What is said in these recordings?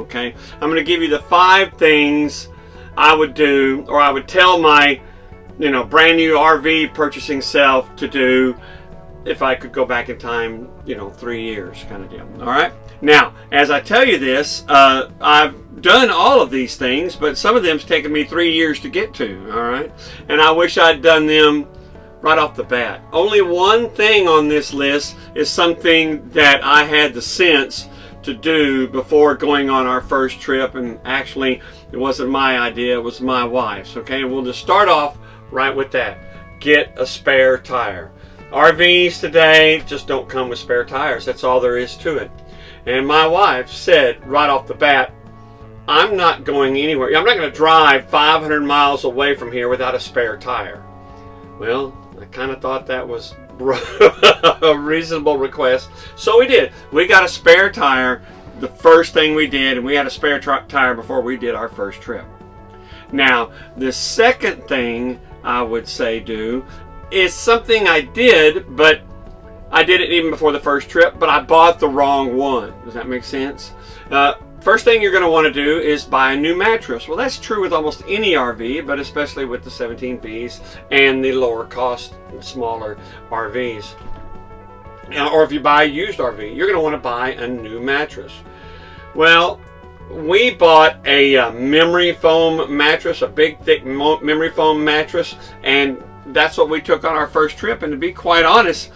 okay? I'm going to give you the 5 things I would do, or I would tell my, brand new RV purchasing self to do if I could go back in time, 3 years kind of deal. All right. Now, as I tell you this, I've done all of these things, but some of them's taken me 3 years to get to. All right. And I wish I'd done them right off the bat. Only one thing on this list is something that I had the sense to do before going on our first trip, and actually it wasn't my idea, it was my wife's. Okay, we'll just start off right with that. Get a spare tire. RVs today just don't come with spare tires. That's all there is to it. And my wife said right off the bat, I'm not going anywhere. I'm not going to drive 500 miles away from here without a spare tire. Well, I kind of thought that was a reasonable request. So we did. We got a spare tire the first thing we did, and we had a spare tire before we did our first trip. Now, the second thing I would say do is something I did, but I did it even before the first trip, but I bought the wrong one. Does that make sense? First thing you're going to want to do is buy a new mattress. Well, that's true with almost any RV, but especially with the 17Bs and the lower cost, smaller RVs. Or if you buy a used RV, you're going to want to buy a new mattress. Well, we bought a memory foam mattress, a big, thick memory foam mattress, and that's what we took on our first trip. And to be quite honest,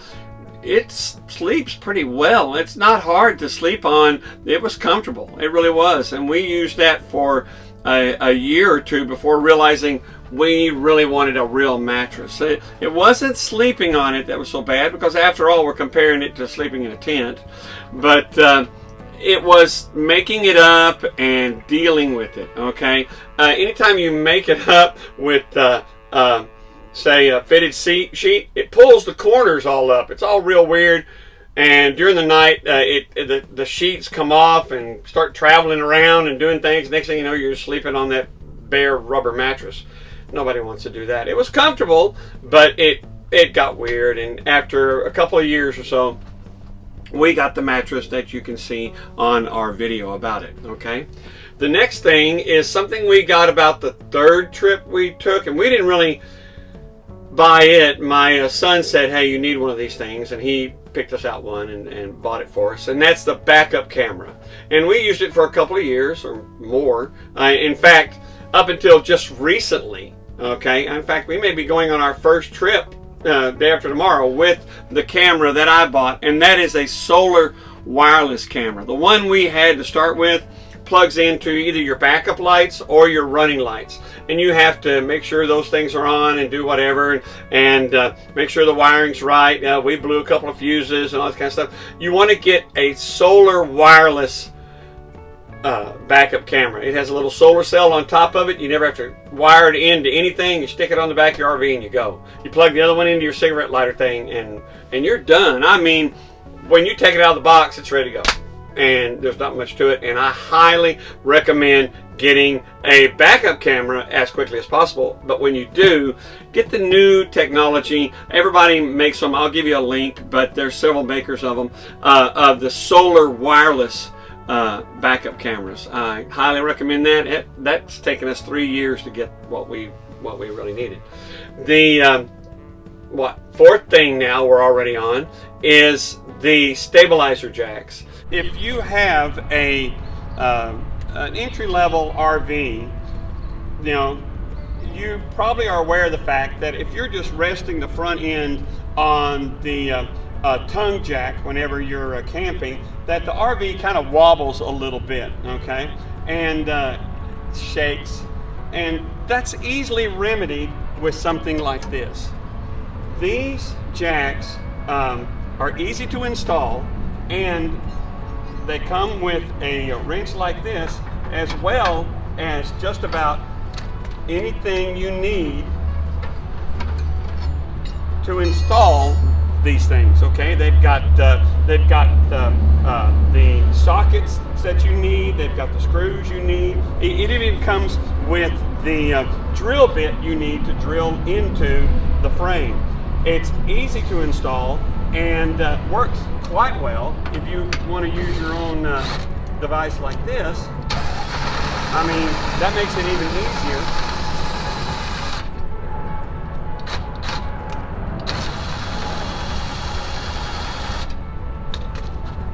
it sleeps pretty well. It's not hard to sleep on. It was comfortable. It really was. And we used that for a year or two before realizing we really wanted a real mattress. It wasn't sleeping on it that was so bad, because after all, we're comparing it to sleeping in a tent. But it was making it up and dealing with it, okay? Anytime you make it up with say a fitted sheet, it pulls the corners all up. It's all real weird, and during the night the sheets come off and start traveling around and doing things. Next thing you know, you're sleeping on that bare rubber mattress. Nobody wants to do that. It was comfortable, but it got weird, and after a couple of years or so, we got the mattress that you can see on our video about it, okay? The next thing is something we got about the third trip we took, and we didn't really buy it. My son said, hey, you need one of these things, and he picked us out one and bought it for us, and that's the backup camera. And we used it for a couple of years or more. In fact, up until just recently, okay? In fact, we may be going on our first trip day after tomorrow with the camera that I bought, and that is a solar wireless camera. The one we had to start with plugs into either your backup lights or your running lights, and you have to make sure those things are on and do whatever, and make sure the wiring's right. We blew a couple of fuses and all that kind of stuff. You want to get a solar wireless backup camera. It has a little solar cell on top of it. You never have to wire it into anything. You stick it on the back of your RV and you go. You plug the other one into your cigarette lighter thing, and you're done. I mean, when you take it out of the box, it's ready to go. And there's not much to it, and I highly recommend getting a backup camera as quickly as possible. But when you do, get the new technology. Everybody makes them. I'll give you a link, but there's several makers of them, of the solar wireless backup cameras. I highly recommend that. That's taken us 3 years to get what we really needed. The fourth thing now we're already on is the stabilizer jacks. If you have an entry-level RV, you probably are aware of the fact that if you're just resting the front end on the tongue jack whenever you're camping, that the RV kind of wobbles a little bit, okay, and shakes, and that's easily remedied with something like this. These jacks are easy to install, and they come with a wrench like this, as well as just about anything you need to install these things. Okay, they've got the sockets that you need. They've got the screws you need. It even comes with the drill bit you need to drill into the frame. It's easy to install and works quite well. If you want to use your own device like this, I mean, that makes it even easier.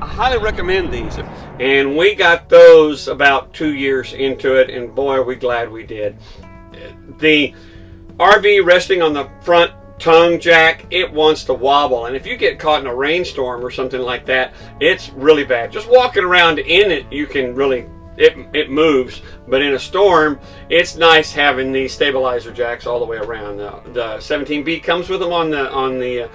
I highly recommend these. And we got those about 2 years into it, and boy, are we glad we did. The RV resting on the front tongue jack, it wants to wobble, and if you get caught in a rainstorm or something like that, it's really bad. Just walking around in it, you can really, it moves, but in a storm, it's nice having these stabilizer jacks all the way around. The 17B comes with them on the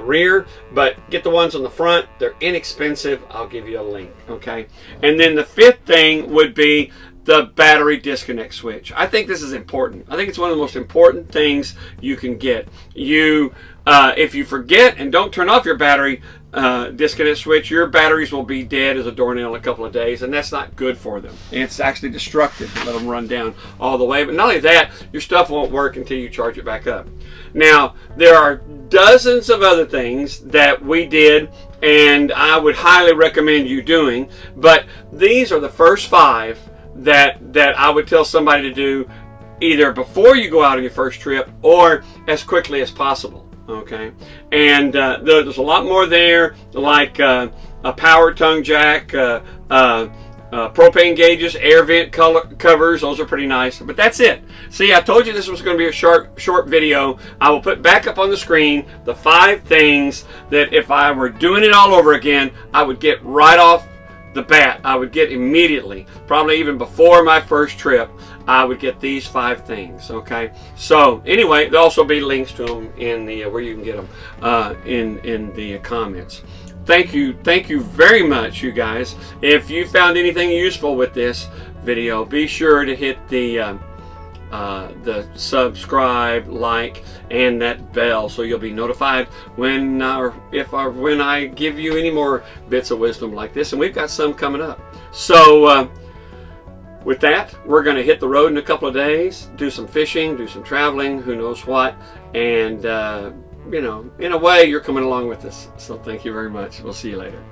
rear, but get the ones on the front. They're inexpensive. I'll give you a link, okay? And then the fifth thing would be the battery disconnect switch. I think this is important. I think it's one of the most important things you can get. If you forget and don't turn off your battery disconnect switch, your batteries will be dead as a doornail in a couple of days, and that's not good for them. It's actually destructive to let them run down all the way. But not only that, your stuff won't work until you charge it back up. Now, there are dozens of other things that we did, and I would highly recommend you doing, but these are the first 5 that I would tell somebody to do either before you go out on your first trip or as quickly as possible, okay? And there's a lot more there, like a power tongue jack, propane gauges, air vent covers. Those are pretty nice, but that's it. See, I told you this was going to be a short video. I will put back up on the screen the 5 things that if I were doing it all over again, I would get right off the bat. I would get immediately, probably even before my first trip. I would get these 5 things, okay? So anyway, there'll also be links to them in the where you can get them in the comments. Thank you very much, you guys. If you found anything useful with this video, be sure to hit the subscribe, like, and that bell, so you'll be notified when I give you any more bits of wisdom like this, and we've got some coming up. So with that, we're going to hit the road in a couple of days, do some fishing, do some traveling, who knows what, and you know, in a way, you're coming along with us. So thank you very much. We'll see you later.